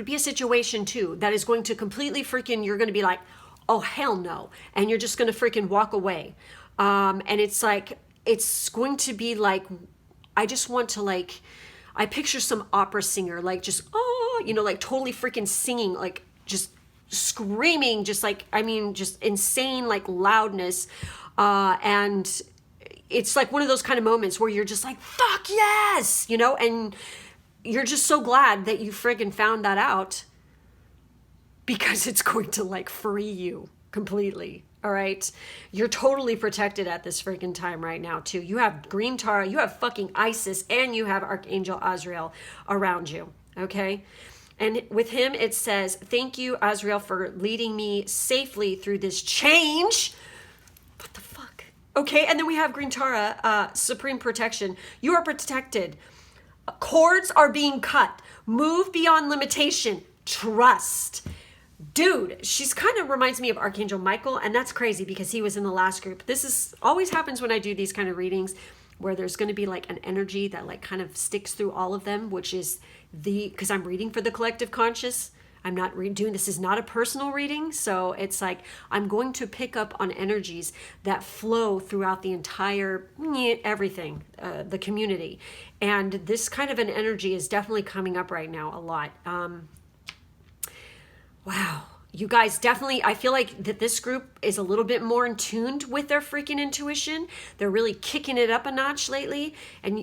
be a situation too that is going to completely freaking, you're going to be like, oh hell no, and you're just going to freaking walk away. And it's like, it's going to be like, I just want to like, I picture some opera singer, like just, oh, you know, like totally freaking singing, like just screaming, just like, I mean, just insane, like loudness. And it's like one of those kind of moments where you're just like, fuck yes, you know, and you're just so glad that you friggin' found that out, because it's going to like free you completely. All right. You're totally protected at this freaking time right now too. You have Green Tara, you have fucking Isis, and you have Archangel Azrael around you. Okay. And with him, it says, thank you, Azrael, for leading me safely through this change. What the fuck? Okay. And then we have Green Tara, supreme protection. You are protected. Cords are being cut. Move beyond limitation. Trust. Dude, she's kind of reminds me of Archangel Michael, and that's crazy because he was in the last group. This is always happens when I do these kind of readings, where there's going to be like an energy that like kind of sticks through all of them, which is because I'm reading for the collective conscious. I'm not doing, this is not a personal reading. So it's like, I'm going to pick up on energies that flow throughout the entire, everything, the community. And this kind of an energy is definitely coming up right now a lot. Wow. You guys definitely, I feel like that this group is a little bit more in tuned with their freaking intuition. They're really kicking it up a notch lately.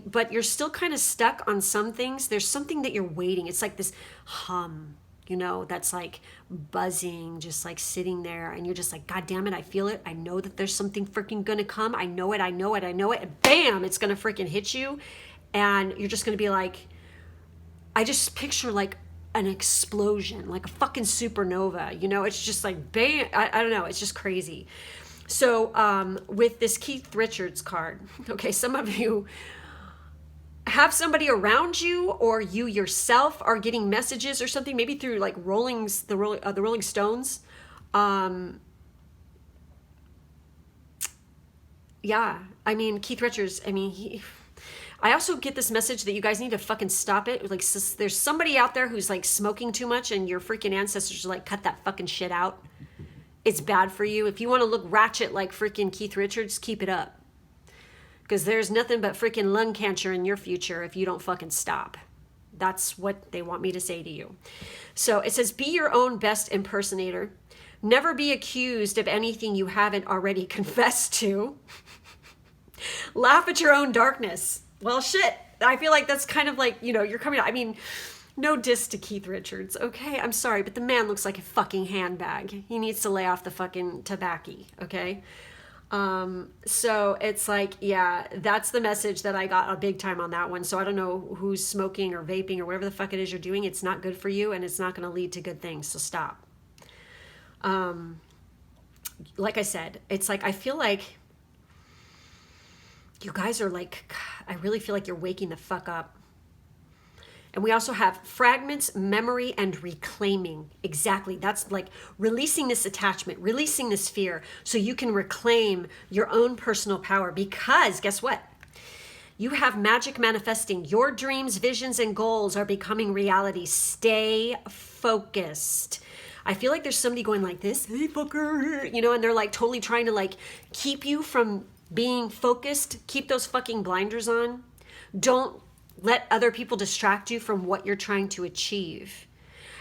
But you're still kind of stuck on some things. There's something that you're waiting. It's like this hum, you know, that's like buzzing, just like sitting there. And you're just like, God damn it, I feel it. I know that there's something freaking going to come. I know it, I know it, I know it. And bam, it's going to freaking hit you. And you're just going to be like, I just picture like an explosion, like a fucking supernova, you know. It's just like bam, I don't know, it's just crazy. So with this Keith Richards card, okay, some of you have somebody around you, or you yourself are getting messages or something, maybe through like the Rolling Stones. Yeah, I mean, Keith Richards, I mean, I also get this message that you guys need to fucking stop it. Like, there's somebody out there who's like smoking too much, and your freaking ancestors are like, cut that fucking shit out. It's bad for you. If you want to look ratchet like freaking Keith Richards, keep it up. Because there's nothing but freaking lung cancer in your future if you don't fucking stop. That's what they want me to say to you. So it says, be your own best impersonator. Never be accused of anything you haven't already confessed to. Laugh at your own darkness. Well, shit. I feel like that's kind of like, you know, you're coming out. I mean, no diss to Keith Richards, okay? I'm sorry, but the man looks like a fucking handbag. He needs to lay off the fucking tobacco, okay? So it's like, yeah, that's the message that I got a big time on that one. So I don't know who's smoking or vaping or whatever the fuck it is you're doing. It's not good for you, and it's not going to lead to good things. So stop. Like I said, it's like, I feel like you guys are like, I really feel like you're waking the fuck up. And we also have fragments, memory, and reclaiming. Exactly. That's like releasing this attachment, releasing this fear, so you can reclaim your own personal power. Because guess what? You have magic manifesting. Your dreams, visions, and goals are becoming reality. Stay focused. I feel like there's somebody going like this, hey fucker, you know, and they're like totally trying to like keep you from being focused. Keep those fucking blinders on. Don't let other people distract you from what you're trying to achieve.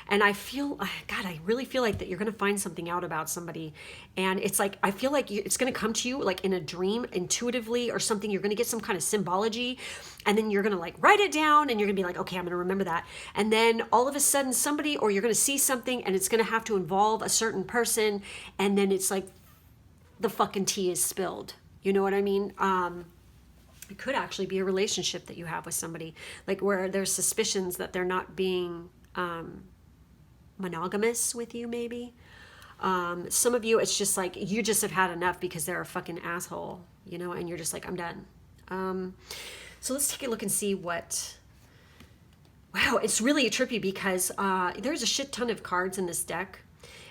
And I feel, God, I really feel like that you're going to find something out about somebody. And it's like, I feel like it's going to come to you like in a dream intuitively or something. You're going to get some kind of symbology, and then you're going to like write it down, and you're going to be like, okay, I'm going to remember that. And then all of a sudden somebody, or you're going to see something, and it's going to have to involve a certain person. And then it's like the fucking tea is spilled. You know what I mean? It could actually be a relationship that you have with somebody, like where there's suspicions that they're not being monogamous with you, maybe. Some of you, it's just like you just have had enough because they're a fucking asshole, you know, and you're just like, I'm done. So let's take a look and see what. Wow, it's really trippy because there's a shit ton of cards in this deck,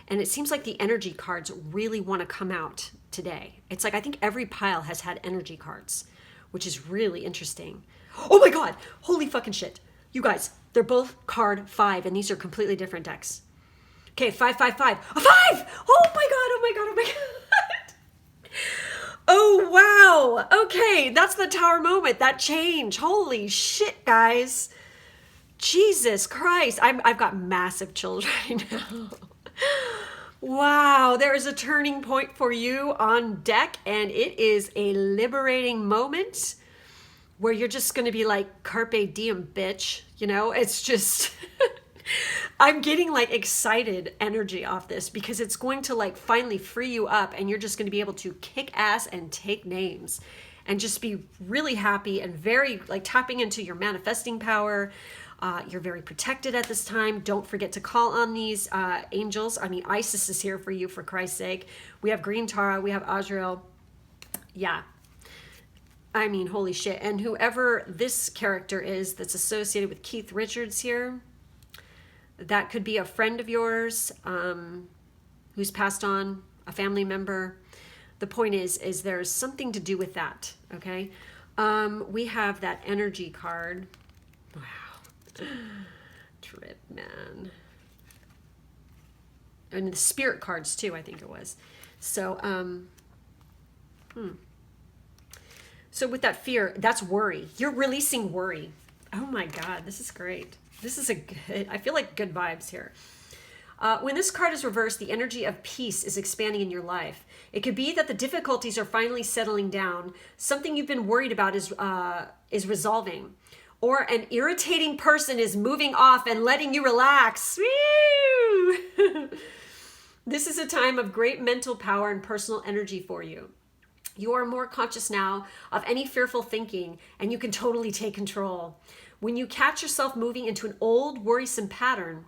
and it seems like the energy cards really want to come out today. It's like I think every pile has had energy cards, which is really interesting. Oh my God, holy fucking shit. You guys, they're both card 5, and these are completely different decks. Okay, 5, 5, 5. A 5! Oh my God, oh my God, oh my God. Oh wow, okay, that's the Tower moment, that change. Holy shit, guys. Jesus Christ, I've got massive children right now. Wow, there is a turning point for you on deck, and it is a liberating moment where you're just going to be like, carpe diem, bitch. You know, it's just, I'm getting like excited energy off this because it's going to like finally free you up, and you're just going to be able to kick ass and take names and just be really happy and very like tapping into your manifesting power. You're very protected at this time. Don't forget to call on these angels. I mean, Isis is here for you, for Christ's sake. We have Green Tara. We have Azrael. Yeah. I mean, holy shit. And whoever this character is that's associated with Keith Richards here, that could be a friend of yours who's passed on, a family member. The point is there's something to do with that, okay? We have that energy card. Wow. Trip, man. And the spirit cards too, I think it was. So so with that fear, that's worry. You're releasing worry. Oh my God, this is great. This is a good, I feel like good vibes here. When this card is reversed, the energy of peace is expanding in your life. It could be that the difficulties are finally settling down. Something you've been worried about is resolving. Or an irritating person is moving off and letting you relax. Woo! This is a time of great mental power and personal energy for you. You are more conscious now of any fearful thinking, and you can totally take control. When you catch yourself moving into an old, worrisome pattern,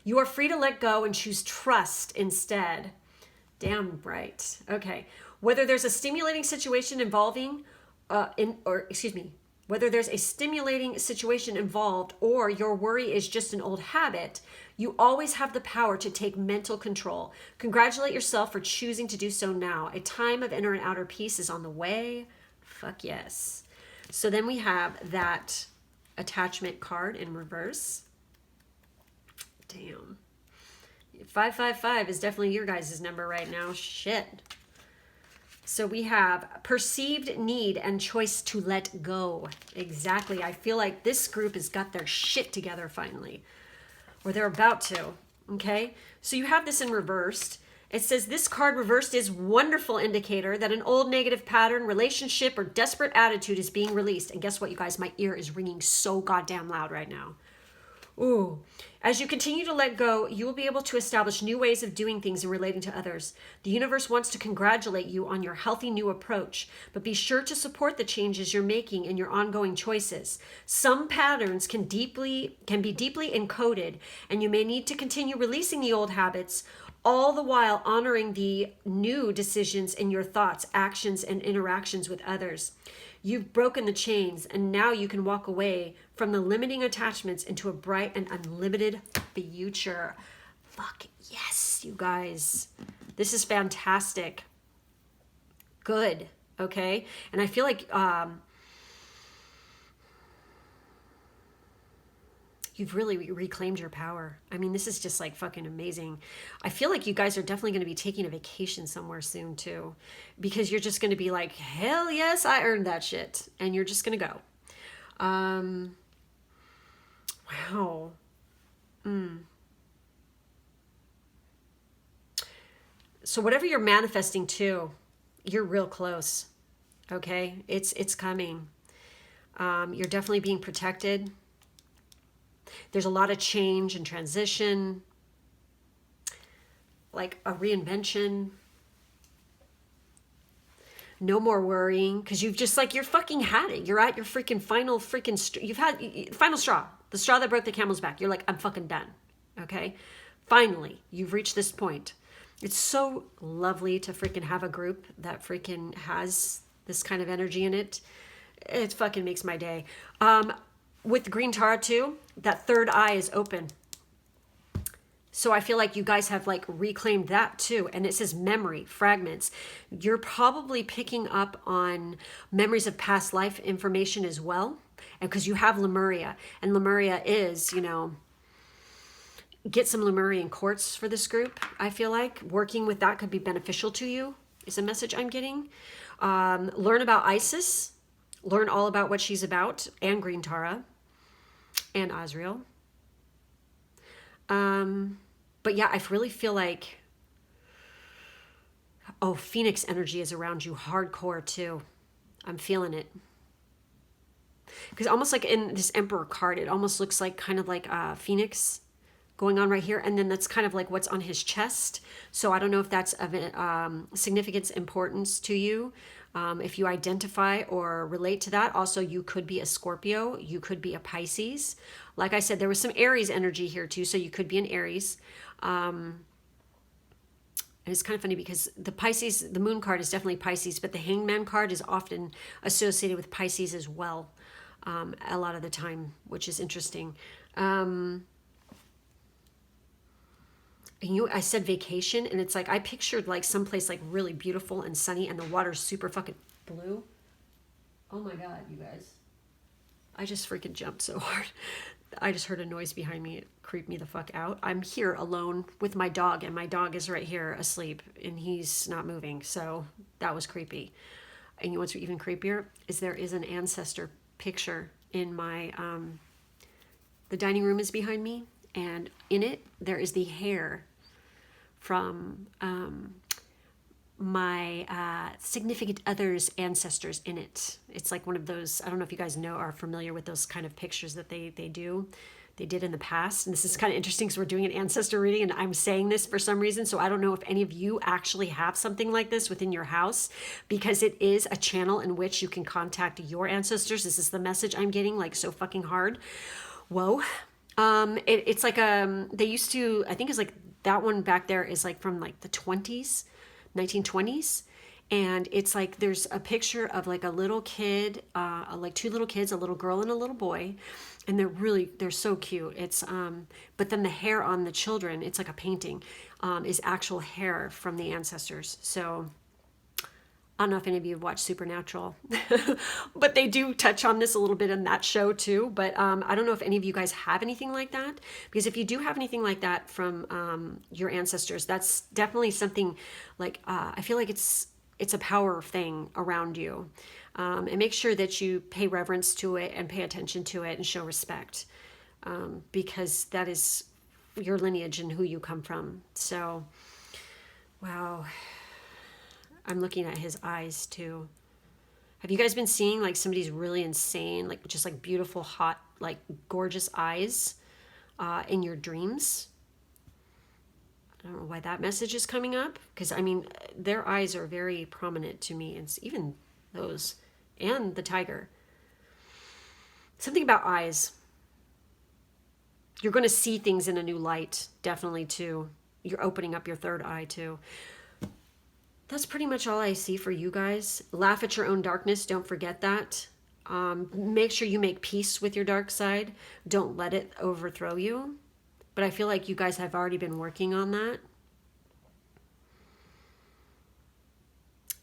you are free to let go and choose trust instead. Damn right. Okay. Whether there's a stimulating situation involving, whether there's a stimulating situation involved or your worry is just an old habit, you always have the power to take mental control. Congratulate yourself for choosing to do so now. A time of inner and outer peace is on the way. Fuck yes. So then we have that attachment card in reverse. Damn. 555 is definitely your guys' number right now. Shit. So we have perceived need and choice to let go. Exactly. I feel like this group has got their shit together finally. Or they're about to. Okay? So you have this in reversed. It says this card reversed is wonderful indicator that an old negative pattern, relationship, or desperate attitude is being released. And guess what, you guys? My ear is ringing so goddamn loud right now. Ooh. As you continue to let go, you will be able to establish new ways of doing things and relating to others. The universe wants to congratulate you on your healthy new approach, but be sure to support the changes you're making in your ongoing choices. Some patterns can be deeply encoded, and you may need to continue releasing the old habits, all the while honoring the new decisions in your thoughts, actions, and interactions with others. You've broken the chains, and now you can walk away from the limiting attachments into a bright and unlimited future. Fuck yes, you guys. This is fantastic. Good, okay? And I feel like you've really reclaimed your power. I mean, this is just like fucking amazing. I feel like you guys are definitely going to be taking a vacation somewhere soon too, because you're just going to be like, hell yes, I earned that shit. And you're just going to go. Wow. So whatever you're manifesting to, you're real close. Okay, it's coming. You're definitely being protected. There's a lot of change and transition, like a reinvention. No more worrying, because you've just like, you're fucking had it. You're at your freaking final freaking, you've had final straw, the straw that broke the camel's back. You're like, I'm fucking done. Okay. Finally, you've reached this point. It's so lovely to freaking have a group that freaking has this kind of energy in it. It fucking makes my day. With the green Tara too, that third eye is open. So I feel like you guys have like reclaimed that too. And it says memory, fragments. You're probably picking up on memories of past life information as well. And because you have Lemuria, and Lemuria is, you know, get some Lemurian quartz for this group. I feel like working with that could be beneficial to you is a message I'm getting. Learn about Isis. Learn all about what she's about, and Green Tara and Azrael. But yeah, I really feel like, oh, Phoenix energy is around you hardcore too. I'm feeling it. Because almost like in this Emperor card, it almost looks like kind of like Phoenix going on right here. And then that's kind of like what's on his chest. So I don't know if that's of significance, importance to you. If you identify or relate to that. Also, you could be a Scorpio. You could be a Pisces. Like I said, there was some Aries energy here too. So you could be an Aries. And it's kind of funny because the Pisces, the moon card is definitely Pisces, but the Hangman card is often associated with Pisces as well, a lot of the time, which is interesting. And I said vacation, and it's like I pictured like someplace like really beautiful and sunny, and the water's super fucking blue. Oh my God, you guys. I just freaking jumped so hard. I just heard a noise behind me. It creeped me the fuck out. I'm here alone with my dog, and my dog is right here asleep, and he's not moving. So that was creepy. And you know what's even creepier is there is an ancestor picture in my, the dining room is behind me, and in it there is the hair from my significant other's ancestors in it. It's like one of those, I don't know if you guys know, are familiar with those kind of pictures that they did in the past. And this is kind of interesting because we're doing an ancestor reading, and I'm saying this for some reason. So I don't know if any of you actually have something like this within your house, because it is a channel in which you can contact your ancestors. This is the message I'm getting, like so fucking hard. Whoa. It's like, they used to, I think it's like that one back there is like from like the 1920s. And it's like, there's a picture of like a little kid, like two little kids, a little girl and a little boy. And they're so cute. It's, but then the hair on the children, it's like a painting, is actual hair from the ancestors. So I don't know if any of you have watched Supernatural, but they do touch on this a little bit in that show too. But I don't know if any of you guys have anything like that, because if you do have anything like that from your ancestors, that's definitely something like, I feel like it's a power thing around you. And make sure that you pay reverence to it and pay attention to it and show respect, because that is your lineage and who you come from. So, wow. I'm looking at his eyes too. Have you guys been seeing like somebody's really insane, like just like beautiful, hot, like gorgeous eyes in your dreams? I don't know why that message is coming up, because I mean, their eyes are very prominent to me, and even those, and the tiger. Something about eyes. You're going to see things in a new light, definitely too. You're opening up your third eye too. That's pretty much all I see for you guys. Laugh at your own darkness. Don't forget that. Make sure you make peace with your dark side. Don't let it overthrow you. But I feel like you guys have already been working on that.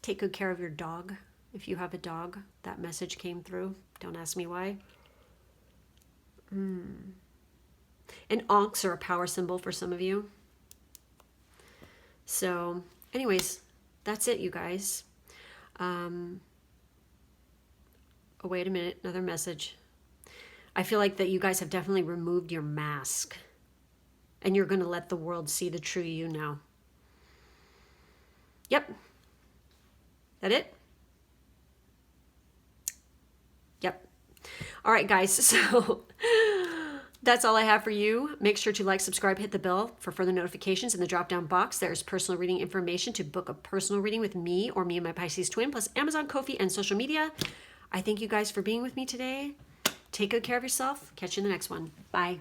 Take good care of your dog. If you have a dog, that message came through. Don't ask me why. And onks are a power symbol for some of you. So, anyways, that's it, you guys. Oh, wait a minute. Another message. I feel like that you guys have definitely removed your mask. And you're going to let the world see the true you now. Yep. That it? Yep. All right, guys. So that's all I have for you. Make sure to like, subscribe, hit the bell for further notifications. In the drop-down box, there's personal reading information to book a personal reading with me or me and my Pisces twin, plus Amazon, Ko-fi, and social media. I thank you guys for being with me today. Take good care of yourself. Catch you in the next one. Bye.